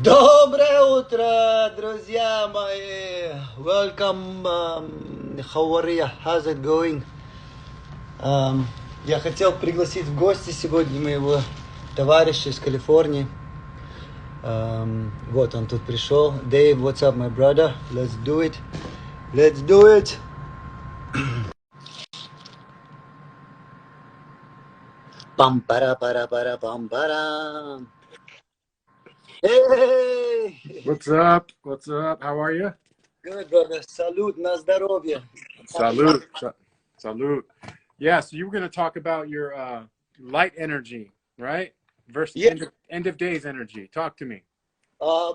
Доброе утро, друзья мои! Welcome, how are you? How's it going? Я хотел пригласить в гости сегодня моего товарища из Калифорнии. Вот он тут пришел. Dave, what's up, my brother? Let's do it. Let's do it. Pam para pam para. Hey! What's up? What's up? How are you? Good, brother. Salud, na zdоровье. Salute. Salute. Yeah, so you were going to talk about your light energy, right? Versus Yeah. end of days energy. Talk to me.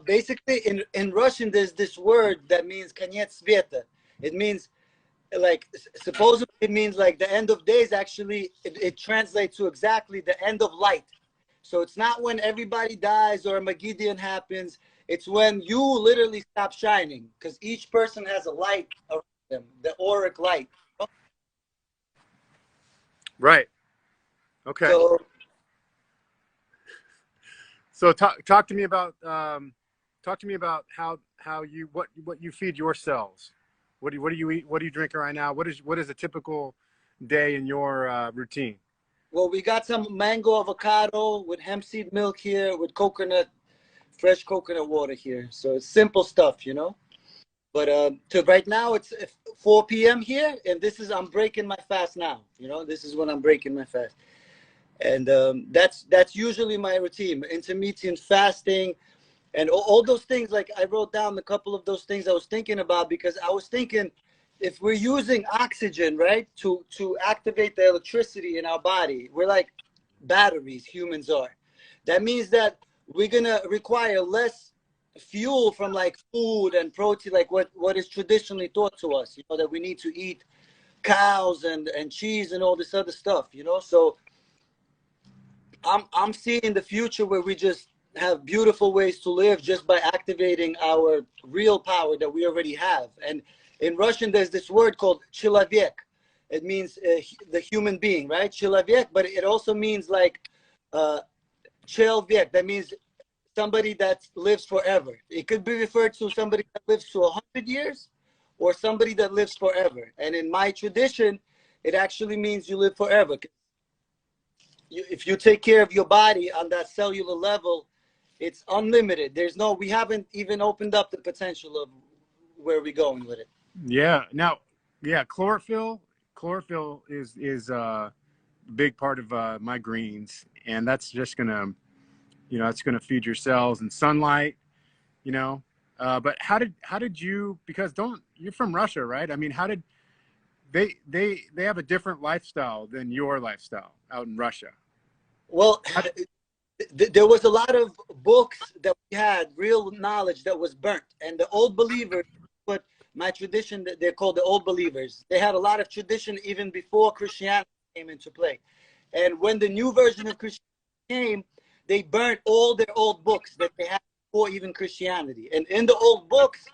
Basically, in Russian, there's this word that means конец света. It means like supposedly it means like the end of days. Actually, it translates to exactly the end of light. So it's not when everybody dies or a Magidian happens. It's when you literally stop shining, because each person has a light around them, the auric light. Right. Okay. So talk to me about how you what you feed your cells. What do you eat? What do you drink right now? What is a typical day in your routine? Well, we got some mango avocado with hemp seed milk here, with fresh coconut water here. So it's simple stuff, you know. But to right now, it's 4 p.m. here, and I'm breaking my fast now. You know, this is when I'm breaking my fast, and that's usually my routine: intermittent fasting, and all those things. Like I wrote down a couple of those things I was thinking about, because I was thinking, if we're using oxygen, right, to activate the electricity in our body, we're like batteries. Humans are. That means that we're gonna require less fuel from like food and protein, like what is traditionally taught to us, you know, that we need to eat cows and cheese and all this other stuff, you know. So I'm seeing the future where we just have beautiful ways to live just by activating our real power that we already have. And in Russian, there's this word called человек. It means the human being, right? Человек, but it also means like человек. That means somebody that lives forever. It could be referred to somebody that lives to 100 years or somebody that lives forever. And in my tradition, it actually means you live forever. If you take care of your body on that cellular level, it's unlimited. We haven't even opened up the potential of where we're going with it. Yeah. Now, yeah, chlorophyll is a big part of my greens, and that's just gonna, it's gonna feed your cells and sunlight, you know. But how did you? Because you're from Russia, right? I mean, how did they have a different lifestyle than your lifestyle out in Russia? Well, there was a lot of books that we had, real knowledge that was burnt, and the old believers, what my tradition, they're called the old believers. They had a lot of tradition even before Christianity came into play. And when the new version of Christianity came, they burnt all their old books that they had before even Christianity. And in the old books,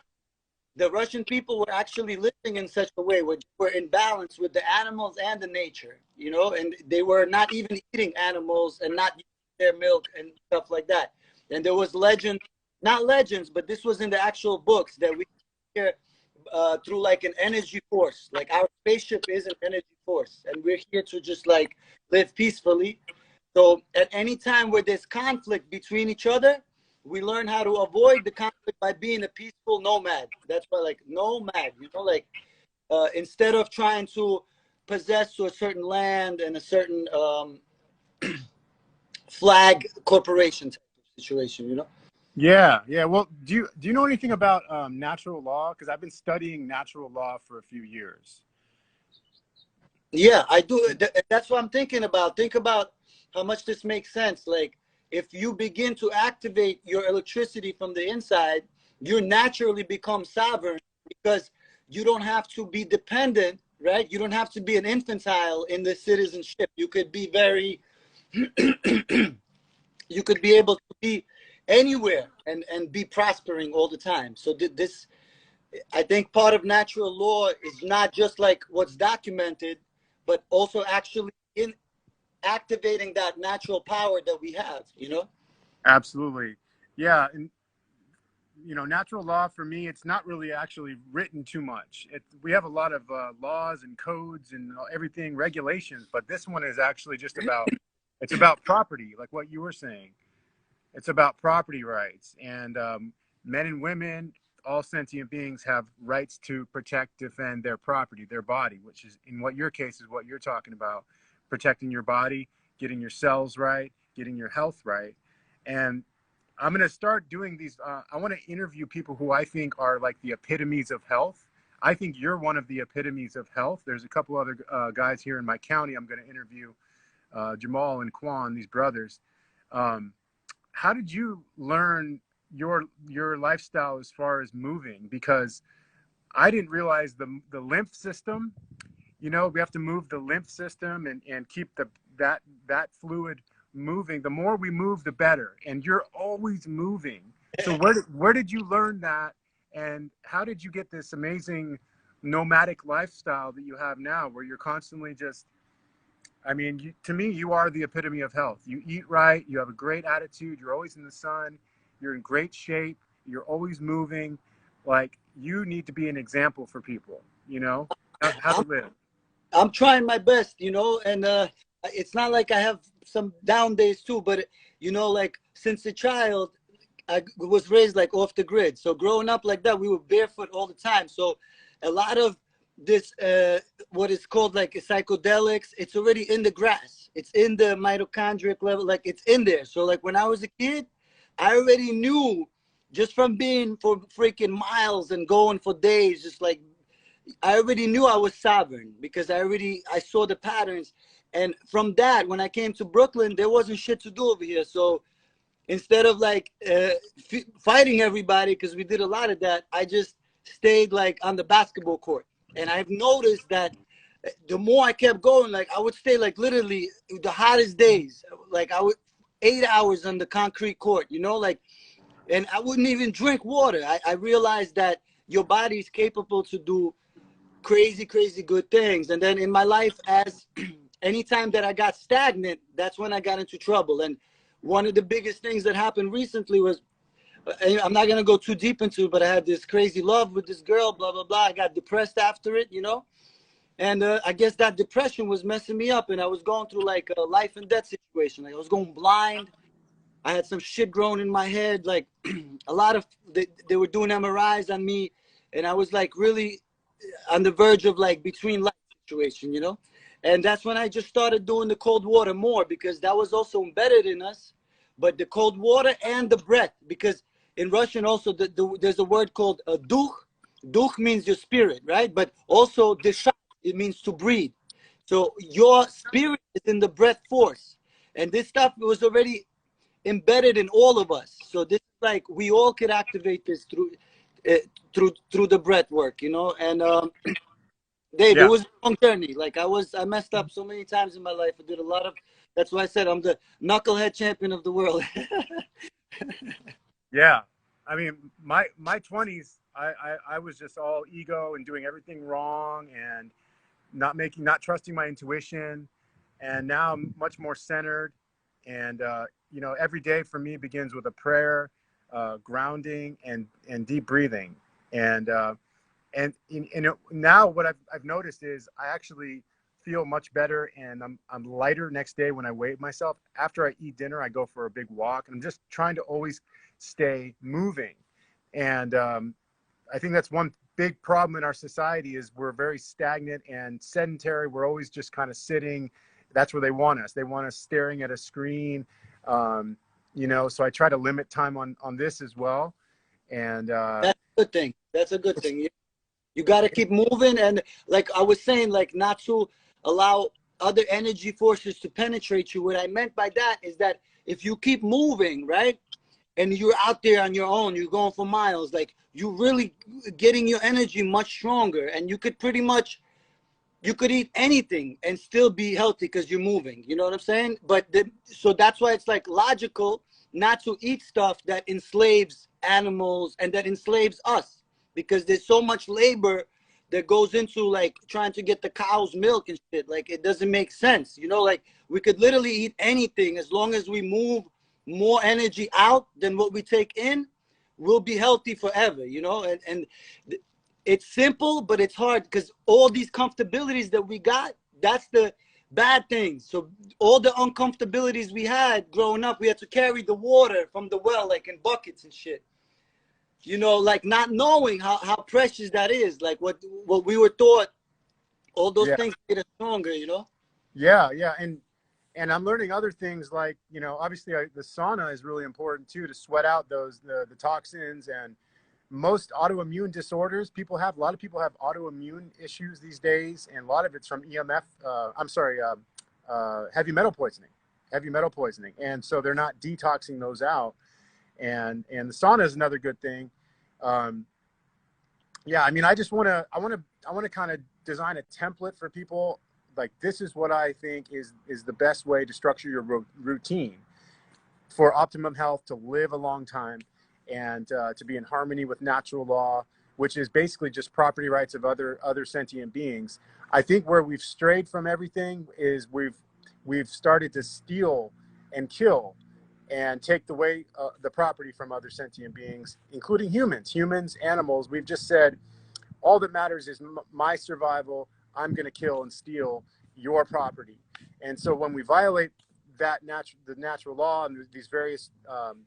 the Russian people were actually living in such a way where they were in balance with the animals and the nature, you know, and they were not even eating animals and not their milk and stuff like that. And there was not legends, but this was in the actual books that we hear through like an energy force. Like our spaceship is an energy force, and we're here to just like live peacefully. So at any time where there's conflict between each other, we learn how to avoid the conflict by being a peaceful nomad. That's why, like, nomad, you know, like instead of trying to possess to a certain land and a certain flag corporation type of situation, you know? Yeah. Well, do you know anything about natural law? Because I've been studying natural law for a few years. Yeah, I do. That's what I'm thinking about. Think about how much this makes sense. Like, if you begin to activate your electricity from the inside, you naturally become sovereign, because you don't have to be dependent, right? You don't have to be an infantile in the citizenship. You could be you could be able to be anywhere and be prospering all the time. So this, I think part of natural law is not just like what's documented, but also actually in activating that natural power that we have, you know? Absolutely. Yeah. And natural law for me, it's not really actually written too much. We have a lot of laws and codes and everything, regulations, but this one is actually just it's about property, like what you were saying. It's about property rights, and men and women, all sentient beings have rights to protect, defend their property, their body, which is, in what your case is what you're talking about, protecting your body, getting your cells right, getting your health right. And I'm going to start doing these. I want to interview people who I think are like the epitomes of health. I think you're one of the epitomes of health. There's a couple other guys here in my county I'm going to interview, Jamal and Quan, these brothers. How did you learn your lifestyle as far as moving? Because I didn't realize the lymph system. We have to move the lymph system and keep that fluid moving. The more we move, the better. And you're always moving. So where did you learn that? And how did you get this amazing nomadic lifestyle that you have now, where you're constantly just, to me, you are the epitome of health. You eat right. You have a great attitude. You're always in the sun. You're in great shape. You're always moving. Like, you need to be an example for people, how to live. I'm trying my best, and it's not like I have some down days too, but like since a child, I was raised like off the grid. So growing up like that, we were barefoot all the time. So a lot of this, what is called like psychedelics, it's already in the grass. It's in the mitochondrial level, like it's in there. So like when I was a kid, I already knew just from being for freaking miles and going for days, just like I already knew I was sovereign because I saw the patterns. And from that, when I came to Brooklyn, there wasn't shit to do over here. So instead of like fighting everybody, because we did a lot of that, I just stayed like on the basketball court. And I've noticed that the more I kept going, like I would stay like literally the hottest days, like I would 8 hours on the concrete court, like, and I wouldn't even drink water. I realized that your body is capable to do crazy, crazy good things. And then in my life, as anytime that I got stagnant, that's when I got into trouble. And one of the biggest things that happened recently was, I'm not going to go too deep into it, but I had this crazy love with this girl, blah, blah, blah. I got depressed after it, and I guess that depression was messing me up. And I was going through like a life and death situation. Like I was going blind. I had some shit growing in my head. Like a lot of, they were doing MRIs on me. And I was like really on the verge of like between life situation, And that's when I just started doing the cold water more, because that was also embedded in us. But the cold water and the breath, because in Russian also there's a word called duch. Duch means your spirit, right? But also desha, it means to breathe. So your spirit is in the breath force. And this stuff was already embedded in all of us. So this is like we all could activate this through the breath work, And Dave, It was a long journey. Like I messed up so many times in my life. I did a lot of. That's why I said I'm the knucklehead champion of the world. Yeah, my 20s, I was just all ego and doing everything wrong and not trusting my intuition, and now I'm much more centered. And every day for me begins with a prayer, grounding, and deep breathing. And now what I've noticed is I actually feel much better, and I'm lighter next day when I weigh myself. After I eat dinner, I go for a big walk, and I'm just trying to always stay moving. And I think that's one big problem in our society is we're very stagnant and sedentary. We're always just kind of sitting. That's where they want us. They want us staring at a screen. So I try to limit time on this as well. And that's a good thing. That's a good thing. You got to keep moving. And like I was saying, like not to allow other energy forces to penetrate you. What I meant by that is that if you keep moving, right, and you're out there on your own, you're going for miles, like you're really getting your energy much stronger. And you could pretty much, you could eat anything and still be healthy because you're moving. You know what I'm saying? But so that's why it's like logical not to eat stuff that enslaves animals and that enslaves us, because there's so much labor that goes into like trying to get the cow's milk and shit. Like it doesn't make sense. Like we could literally eat anything as long as we move more energy out than what we take in. we'll be healthy forever, you know. And it's simple, but it's hard because all these comfortabilities that we got, that's the bad things. So all the uncomfortabilities we had growing up, we had to carry the water from the well, like in buckets and shit. You know, like not knowing how precious that is, like what we were taught, all those Yeah. things made us stronger, you know? Yeah. Yeah. And I'm learning other things like, you know, obviously the sauna is really important too, to sweat out the toxins. And most autoimmune disorders a lot of people have autoimmune issues these days. And a lot of it's from heavy metal poisoning. And so they're not detoxing those out. And the sauna is another good thing. Yeah, I mean, I want to kind of design a template for people. Like, this is what I think is the best way to structure your routine for optimum health, to live a long time, and to be in harmony with natural law, which is basically just property rights of other sentient beings. I think where we've strayed from everything is we've started to steal and kill and take the property from other sentient beings, including humans, animals. We've just said, all that matters is my survival. I'm going to kill and steal your property. And so when we violate the natural law and these various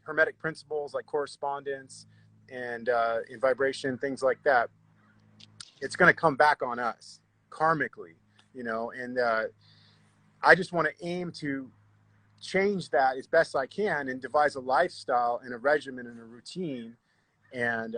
hermetic principles like correspondence and in vibration, things like that, it's going to come back on us karmically, you know. And I just want to aim to change that as best I can and devise a lifestyle and a regimen and a routine. And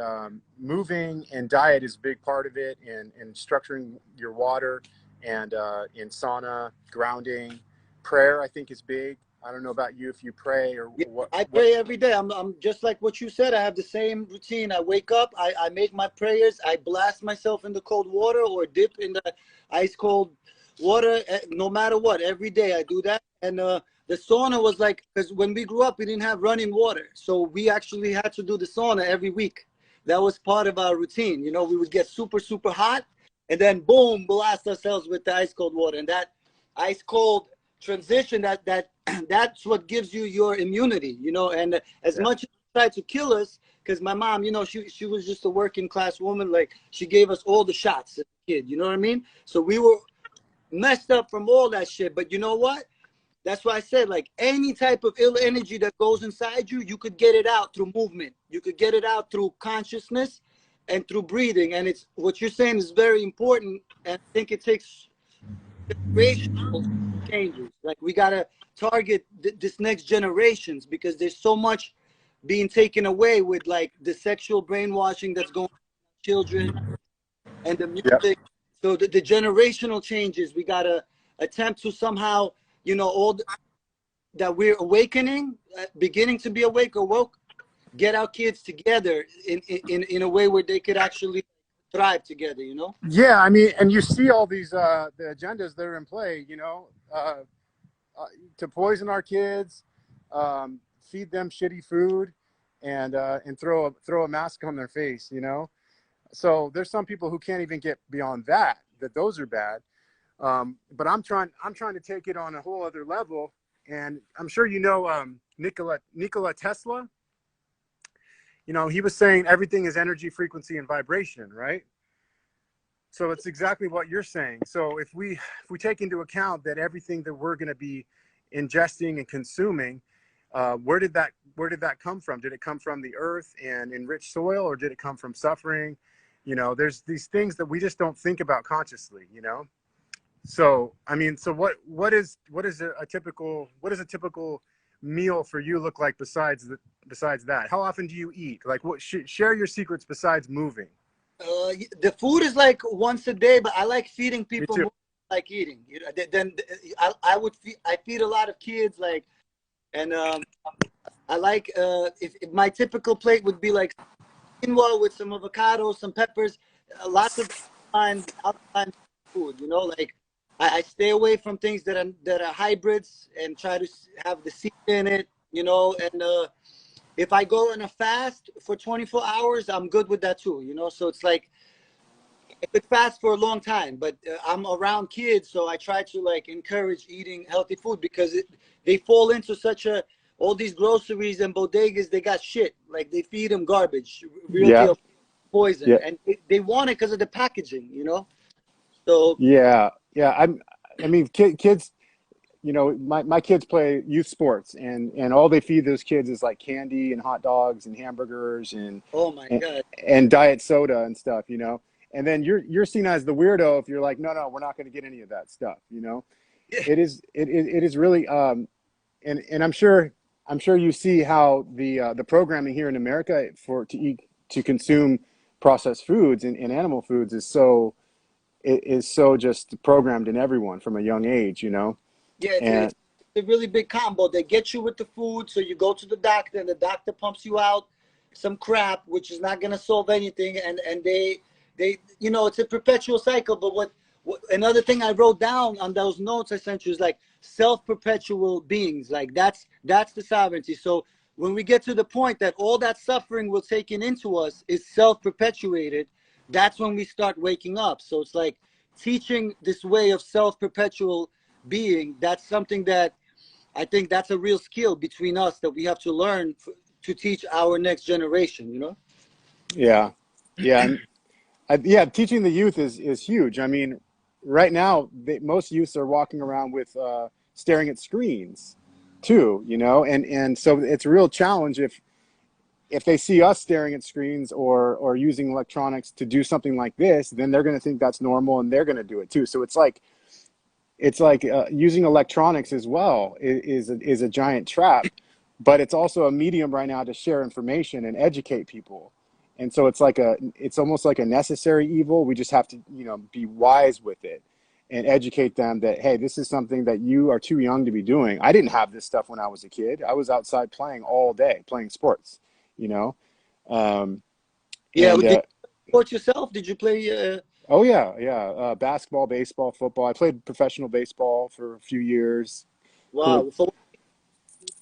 moving and diet is a big part of it, and structuring your water, and in sauna, grounding, prayer I think is big. I don't know about you, if you pray or Yeah, what. I pray every day. I'm just like what you said. I have the same routine. I wake up, I make my prayers, I blast myself in the cold water or dip in the ice cold water, no matter what. Every day I do that. And the sauna was like, because when we grew up, we didn't have running water. So we actually had to do the sauna every week. That was part of our routine. You know, we would get super, super hot and then boom, blast ourselves with the ice cold water. And that ice cold transition, that's what gives you your immunity, you know. And as Yeah. much as they tried to kill us, because my mom, you know, she was just a working class woman, like she gave us all the shots as a kid, you know what I mean? So we were messed up from all that shit. But you know what? That's why I said, like, any type of ill energy that goes inside you, you could get it out through movement. You could get it out through consciousness and through breathing. And it's what you're saying is very important. And I think it takes generational changes. Like, we gotta target this next generations, because there's so much being taken away with like the sexual brainwashing that's going on with children and the Yep. music. So the generational changes, we gotta attempt to somehow, you know, that we're awakening, beginning to be awoke, get our kids together in a way where they could actually thrive together, you know? Yeah, I mean, and you see all these the agendas that are in play, you know, to poison our kids, feed them shitty food, and throw a mask on their face, you know. So there's some people who can't even get beyond that those are bad. But I'm trying to take it on a whole other level. And I'm sure you know Nikola Tesla. You know, he was saying everything is energy, frequency, and vibration, right? So it's exactly what you're saying. So if we take into account that everything that we're going to be ingesting and consuming, where did that come from? Did it come from the earth and enriched soil, or did it come from suffering? You know, there's these things that we just don't think about consciously, you know. So I mean, so what is a typical meal for you look like besides that? How often do you eat? Like, what share your secrets besides moving? The food is like once a day, but I like feeding Me people too. more than I like eating. You know, then I feed a lot of kids, like, and I like if my typical plate would be like quinoa with some avocado, some peppers, lots of alkaline food. You know, like I stay away from things that are hybrids and try to have the seed in it. You know, and if I go on a fast for 24 hours, I'm good with that too. You know, so it's like I could fast for a long time, but I'm around kids, so I try to like encourage eating healthy food, because they fall into such a all these groceries and bodegas, they got shit. Like they feed them garbage, real Yeah. deal poison, Yeah. and they want it because of the packaging, you know. So Yeah. Yeah. I mean, kids, you know, my kids play youth sports, and all they feed those kids is like candy and hot dogs and hamburgers oh my and, god, and diet soda and stuff, you know. And then you're seen as the weirdo if you're like, no, no, we're not going to get any of that stuff, you know. yeah, It is really and I'm sure you see how the programming here in America for to eat to consume processed foods and animal foods is so it is so just programmed in everyone from a young age, you know. yeah, And it's a really big combo. They get you with the food, so you go to the doctor, and the doctor pumps you out some crap, which is not gonna solve anything, and they you know it's a perpetual cycle. But what another thing I wrote down on those notes I sent you is like self-perpetual beings. Like that's the sovereignty. So when we get to the point that all that suffering was taken into us is self-perpetuated, that's when we start waking up. So it's like teaching this way of self-perpetual being. That's something that I think that's a real skill between us that we have to learn to teach our next generation, you know. yeah, yeah, and yeah, teaching the youth is huge. I mean, right now, most youths are walking around with staring at screens, too. You know, and so it's a real challenge if they see us staring at screens or using electronics to do something like this, then they're going to think that's normal and they're going to do it too. So it's like using electronics as well is a giant trap, but it's also a medium right now to share information and educate people. And so it's almost like a necessary evil. We just have to, you know, be wise with it and educate them that, hey, this is something that you are too young to be doing. I didn't have this stuff when I was a kid. I was outside playing all day, playing sports, you know. Um, Yeah, and did you support yourself? Did you play? Oh yeah, yeah. Basketball, baseball, football. I played professional baseball for a few years. Wow, so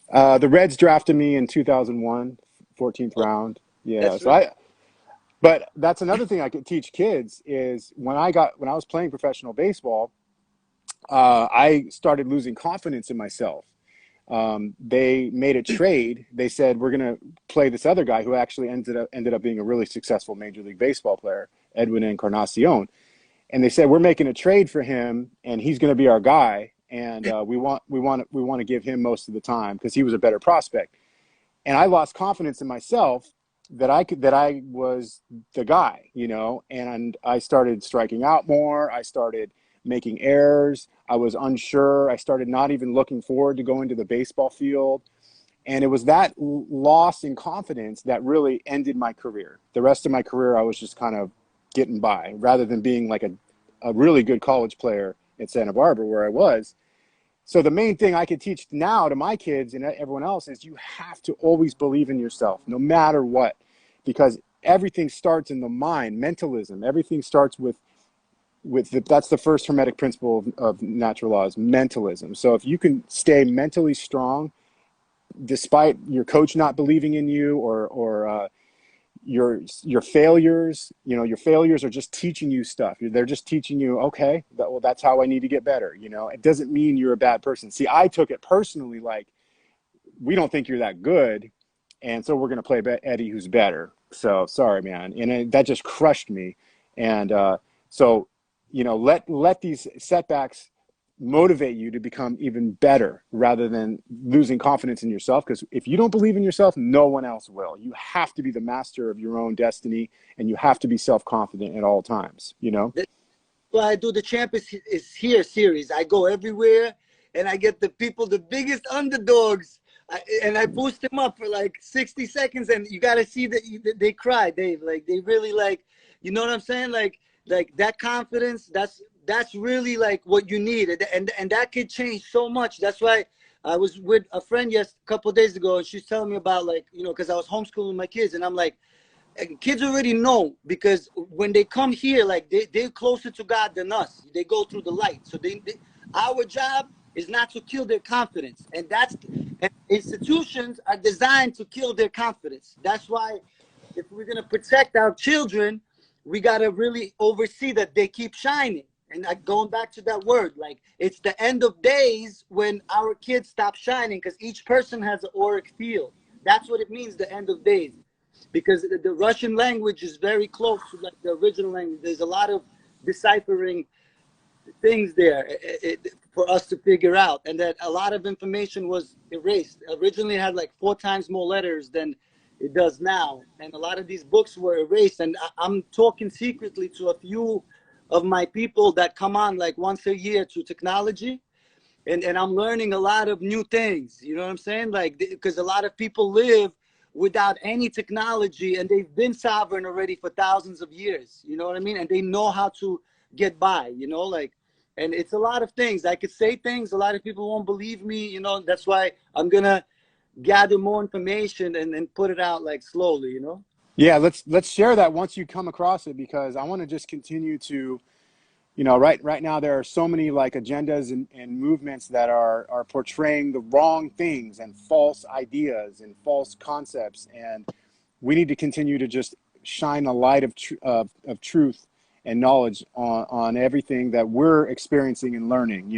The Reds drafted me in 2001, 14th oh, round. Yeah. that's So really but that's another thing I could teach kids is when I was playing professional baseball, I started losing confidence in myself. They made a trade. They said we're going to play this other guy who actually ended up being a really successful Major League Baseball player, Edwin Encarnacion. And they said we're making a trade for him, and he's going to be our guy, and we want to give him most of the time because he was a better prospect. And I lost confidence in myself that I was the guy, you know, and I started striking out more. I started making errors. I was unsure. I started not even looking forward to going to the baseball field. And it was that loss in confidence that really ended my career. The rest of my career, I was just kind of getting by rather than being like a really good college player in Santa Barbara where I was. So the main thing I could teach now to my kids and everyone else is you have to always believe in yourself, no matter what, because everything starts in the mind, mentalism. Everything starts that's the first hermetic principle of natural law is mentalism. So if you can stay mentally strong despite your coach not believing in you or your failures, you know, your failures are just teaching you stuff. They're just teaching you, okay, well, that's how I need to get better. You know, it doesn't mean you're a bad person. See, I took it personally, like, we don't think you're that good, and so we're going to play Eddie, who's better. So sorry, man, and that just crushed me. And so, you know, let these setbacks motivate you to become even better rather than losing confidence in yourself. Because if you don't believe in yourself, no one else will. You have to be the master of your own destiny, and you have to be self-confident at all times. You know. that's why I do the Champ is Here series. I go everywhere, and I get the people, the biggest underdogs, and I boost them up for like 60 seconds, and you got to see that they cry, Dave. Like they really like, you know what I'm saying? Like that confidence. That's really like what you need, and that could change so much. That's why I was with a friend a couple of days ago, and she's telling me about, like, you know, because I was homeschooling my kids, and I'm like, kids already know, because when they come here, like they're closer to God than us. They go through the light. So our job is not to kill their confidence, and institutions are designed to kill their confidence. That's why if we're gonna protect our children, we gotta really oversee that they keep shining. And going back to that word, like it's the end of days when our kids stop shining because each person has an auric field. That's what it means, the end of days. Because the Russian language is very close to like the original language. There's a lot of deciphering things there for us to figure out, and that a lot of information was erased. Originally, it had like 4 times more letters than it does now, and a lot of these books were erased. And I'm talking secretly to a few of my people that come on like once a year to technology, and I'm learning a lot of new things. You know what I'm saying? Like, because a lot of people live without any technology, and they've been sovereign already for thousands of years. You know what I mean? And they know how to get by. You know, like, and it's a lot of things. I could say things. A lot of people won't believe me. You know, that's why I'm gonna gather more information and put it out like slowly. You know. Yeah, let's share that once you come across it, because I want to just continue to, right now there are so many like agendas and movements that are portraying the wrong things and false ideas and false concepts, and we need to continue to just shine a light of truth and knowledge on everything that we're experiencing and learning.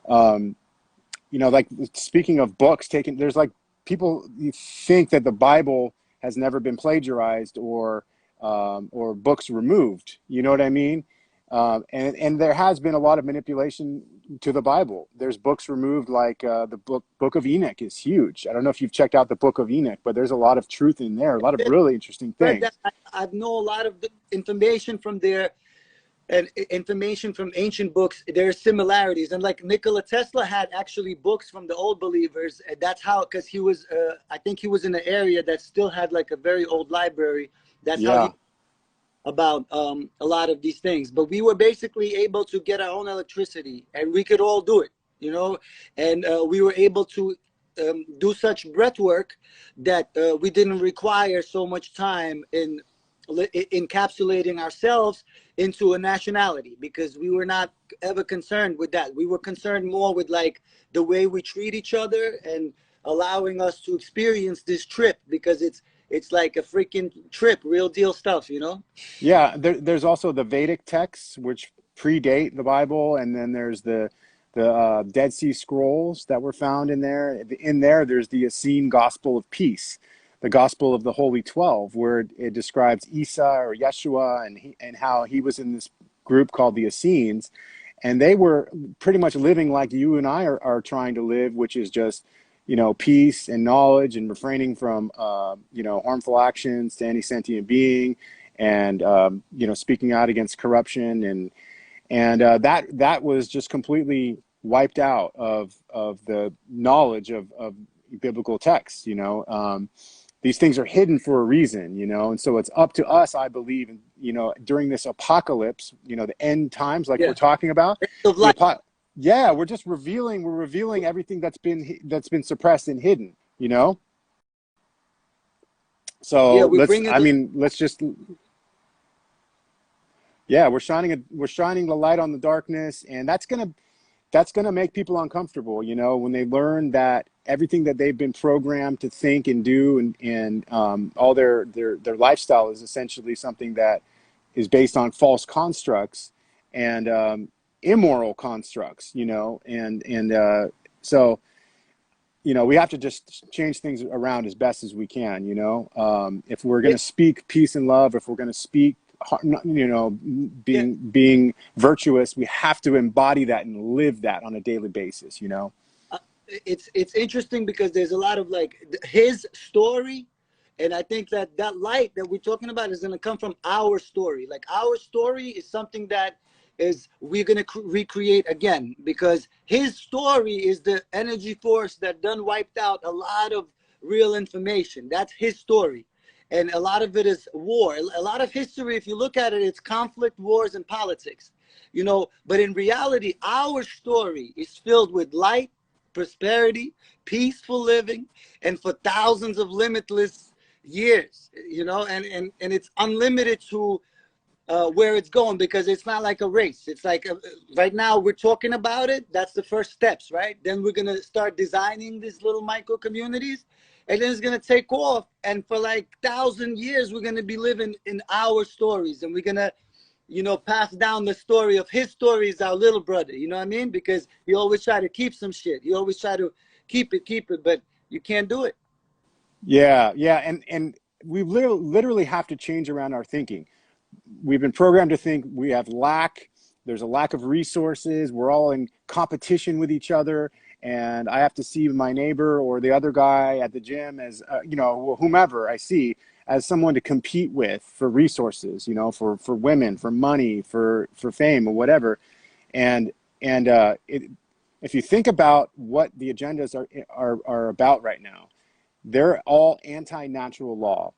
Like speaking of books taken, there's like people think that the Bible has never been plagiarized or books removed. You know what I mean? And there has been a lot of manipulation to the Bible. There's books removed, like the book of Enoch is huge. I don't know if you've checked out the book of Enoch, but there's a lot of truth in there, a lot of really interesting Heard that. things. I know a lot of the information from there and information from ancient books. There are similarities, and like Nikola Tesla had actually books from the old believers, and that's how, because he was I think he was in an area that still had like a very old library. That's how Yeah. he about a lot of these things. But we were basically able to get our own electricity, and we could all do it, you know. And we were able to do such breath work that we didn't require so much time in encapsulating ourselves into a nationality, because we were not ever concerned with that. We were concerned more with like the way we treat each other and allowing us to experience this trip, because it's like a freaking trip, real deal stuff, you know. Yeah, there's also the Vedic texts, which predate the Bible, and then there's the Dead Sea Scrolls that were found in there. In there, there's the Essene Gospel of Peace, the Gospel of the Holy 12, where it describes Isa or Yeshua and how he was in this group called the Essenes, and they were pretty much living like you and I are trying to live, which is just peace and knowledge and refraining from harmful actions to any sentient being, and speaking out against corruption, and that was just completely wiped out of the knowledge of biblical texts. These things are hidden for a reason, and so it's up to us, I believe, during this apocalypse, the end times, like we're Yeah, talking about. of the life. apo- yeah, we're revealing everything that's been suppressed and hidden. Yeah, So we bring in the let's just, yeah, we're shining the light on the darkness, and that's gonna make people uncomfortable, when they learn that everything that they've been programmed to think and do, and all their lifestyle is essentially something that is based on false constructs and immoral constructs, so we have to just change things around as best as we can. If we're going yeah, to speak peace and love, if we're going to speak, yeah. being virtuous, we have to embody that and live that on a daily basis. uh, it's interesting because there's a lot of like his story, and I think that that light that we're talking about is going to come from our story. Like our story is something that is we're going to recreate again, because his story is the energy force that done wiped out a lot of real information. That's his story, and a lot of it is war. A lot of history, if you look at it, it's conflict, wars, and politics, you know. But in reality, our story is filled with light, prosperity, peaceful living, and for thousands of limitless years, you know. And it's unlimited to where it's going, because it's not like a race. It's like right now we're talking about it. That's the first steps, right? Then we're gonna start designing these little micro communities, and then it's gonna take off. And for like 1,000 years, we're gonna be living in our stories, and we're gonna you know, pass down the story of his story is our little brother. You know what I mean? Because he always try to keep some shit. He always try to keep it, but you can't do it. Yeah, yeah, and we literally have to change around our thinking. We've been programmed to think we have lack. There's a lack of resources. We're all in competition with each other, and I have to see my neighbor or the other guy at the gym as you know, whomever I see as someone to compete with for resources. You know, for women, for money, for fame or whatever. And if you think about what the agendas are about right now, they're all anti-natural law.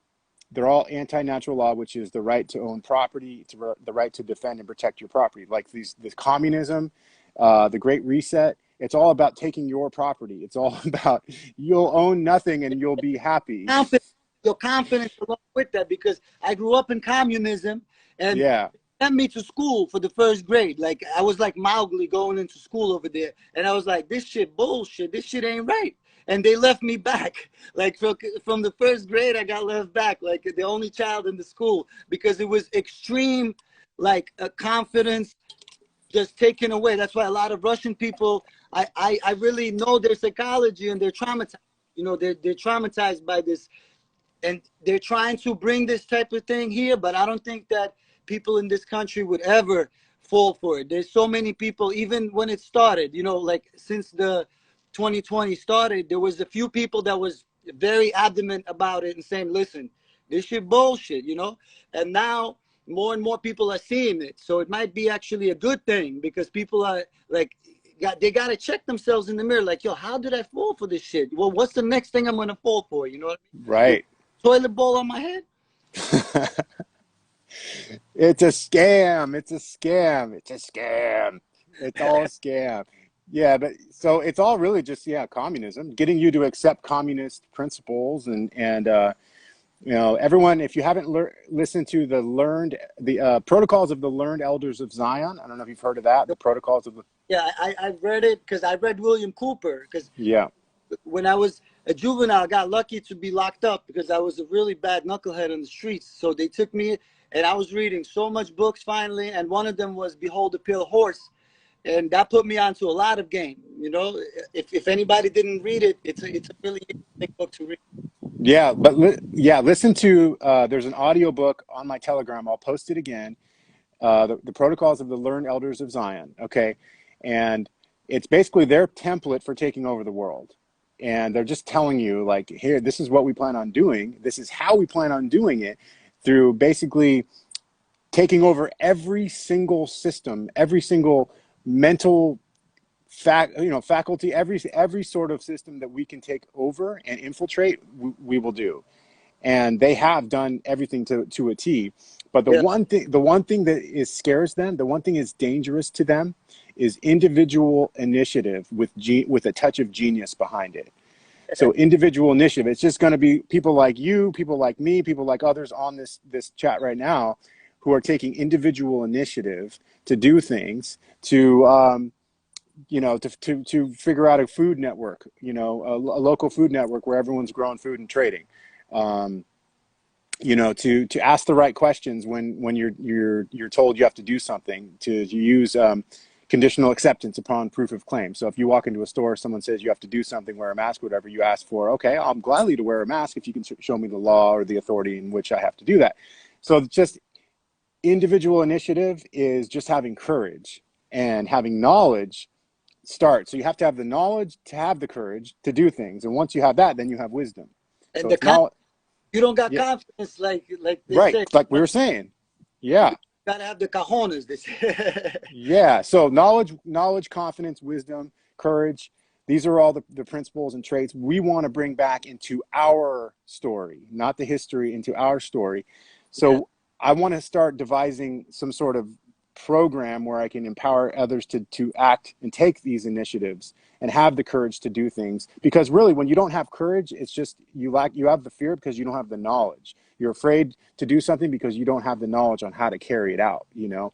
They're all anti-natural law, which is the right to own property, the right to defend and protect your property. Like this communism, the Great Reset. It's all about taking your property. It's all about you'll own nothing and you'll be happy. Confidence, your confidence along with that, because I grew up in communism, and Yeah, sent me to school for the first grade. Like I was like Mowgli going into school over there, and I was like, "This shit bullshit. This shit ain't right." And they left me back. Like from the first grade, I got left back, like the only child in the school, because it was extreme, like confidence just taken away. That's why a lot of Russian people, I really know their psychology, and they're traumatized. You know, they're traumatized by this, and they're trying to bring this type of thing here, but I don't think that people in this country would ever fall for it. There's so many people, even when it started, you know, like since the 2020 started, there was a few people that was very adamant about it and saying, listen, this shit bullshit, you know. And now more and more people are seeing it, so it might be actually a good thing, because people are like, they got to check themselves in the mirror, like, yo, how did I fall for this shit? Well, what's the next thing I'm going to fall for, you know what I mean? right. Toilet bowl on my head. It's a scam. It's a scam. It's a scam. It's all a scam. Yeah, but so it's all really just communism, getting you to accept communist principles and you know, everyone. If you haven't listened to the protocols of the learned elders of Zion, I don't know if you've heard of that. The protocols of the Yeah, I've read it, because I read William Cooper, because yeah. when I was a juvenile, I got lucky to be locked up because I was a really bad knucklehead on the streets. So they took me, and I was reading so much books finally, and one of them was Behold the Pale Horse, and that put me onto a lot of game. You know, if anybody didn't read it, it's a really interesting book to read. Yeah, but listen to there's an audio book on my Telegram. I'll post it again. The protocols of the learned elders of Zion. Okay, and it's basically their template for taking over the world. And they're just telling you, like, here, this is what we plan on doing. This is how we plan on doing it, through basically taking over every single system, every single mental faculty, every sort of system that we can take over and infiltrate, we will do. And they have done everything to a T. But Yeah, the one thing that scares them, the one thing is dangerous to them, is individual initiative with a touch of genius behind it. So individual initiative, it's just going to be people like you, people like me, people like others on this chat right now, who are taking individual initiative to do things, to to figure out a food network, a local food network where everyone's growing food and trading. Um, to ask the right questions when you're told you have to do something, to use conditional acceptance upon proof of claim. So if you walk into a store, someone says you have to do something, wear a mask, whatever, you ask for, okay, I'm gladly to wear a mask if you can show me the law or the authority in which I have to do that. So just individual initiative is just having courage, and having knowledge start. So you have to have the knowledge to have the courage to do things. And once you have that, then you have wisdom. and So it's not, you don't got yeah, confidence, like they right. say. Like we were saying. You Yeah. gotta have the cojones. They say. Yeah. So knowledge, confidence, wisdom, courage. These are all the principles and traits we want to bring back into our story, not the history, into our story. Yeah, So I want to start devising some sort of program where I can empower others to act and take these initiatives and have the courage to do things. Because really, when you don't have courage, it's just you have the fear because you don't have the knowledge. You're afraid to do something because you don't have the knowledge on how to carry it out, and,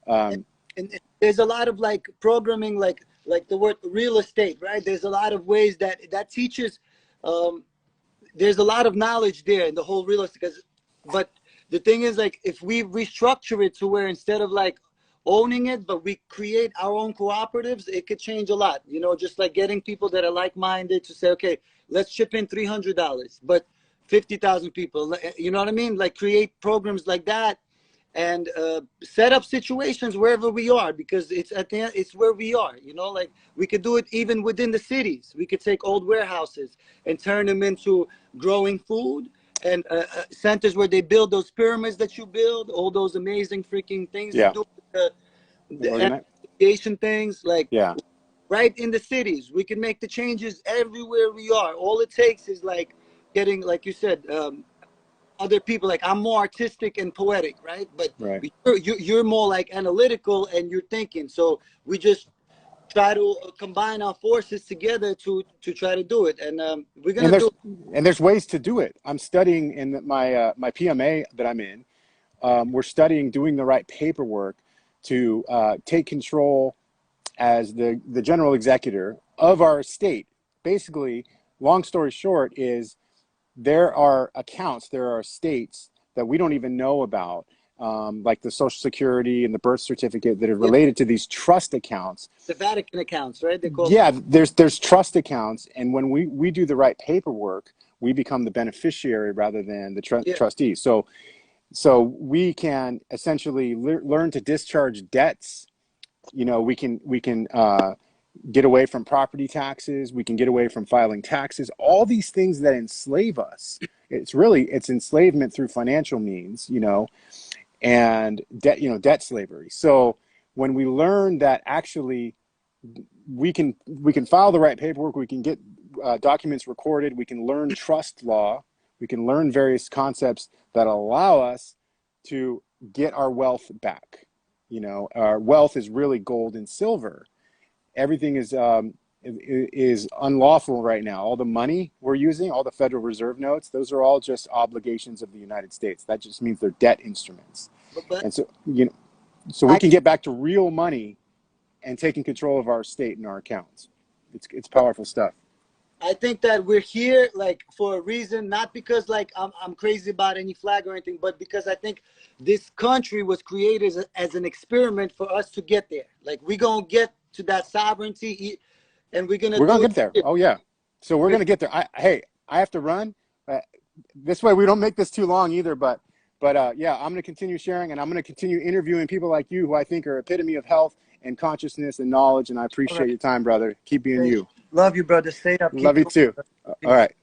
Um, and there's a lot of like programming, like the word real estate, right? There's a lot of ways that teaches. Um, there's a lot of knowledge there in the whole real estate, but the thing is, like, if we restructure it to where instead of like owning it, but we create our own cooperatives, it could change a lot. You know, just like getting people that are like-minded to say, okay, let's chip in $300, but 50,000 people. You know what I mean? Like, create programs like that, and set up situations wherever we are, because it's at the end, it's where we are. You know, like, we could do it even within the cities. We could take old warehouses and turn them into growing food, and centers where they build those pyramids that you build, all those amazing freaking things you Yeah. do, the Organize. education things, like, Yeah. right in the cities. We can make the changes everywhere we are. All it takes is like getting, like you said, other people. Like, I'm more artistic and poetic, right? But Right. you're more like analytical, and you're thinking. So we just try to combine our forces together to try to do it, and we're And gonna do it. there's ways to do it. I'm studying in my PMA that I'm in. We're studying doing the right paperwork to take control as the general executor of our estate. Basically, long story short, is there are accounts, there are estates that we don't even know about, like the Social Security and the birth certificate, that are Yeah, related to these trust accounts. the Vatican accounts, right? They call them. Yeah, there's trust accounts, and when we do the right paperwork, we become the beneficiary rather than the Yeah, trustee. So we can essentially learn to discharge debts. You know, we can get away from property taxes. We can get away from filing taxes. All these things that enslave us. It's enslavement through financial means, you know, and debt slavery. So when we learn that actually we can file the right paperwork, we can get documents recorded, we can learn trust law, we can learn various concepts that allow us to get our wealth back. You know, our wealth is really gold and silver. Everything is unlawful right now. All the money we're using, all the Federal Reserve notes, those are all just obligations of the United States. That just means they're debt instruments. but And so, you know, so we I can get back to real money and taking control of our state and our accounts. It's powerful stuff. I think that we're here like for a reason, not because like I'm crazy about any flag or anything, but because I think this country was created as an experiment for us to get there. Like, we're gonna get to that sovereignty, and we're gonna We're gonna do get there. it. Oh yeah. So we're gonna get there. I have to run. This way we don't make this too long either. But yeah, I'm gonna continue sharing, and I'm gonna continue interviewing people like you, who I think are epitome of health and consciousness and knowledge. And I All appreciate right. your time, brother. Keep being Great. you. Love you, brother. Stay up. Keep Love you doing too. it. All Peace. right.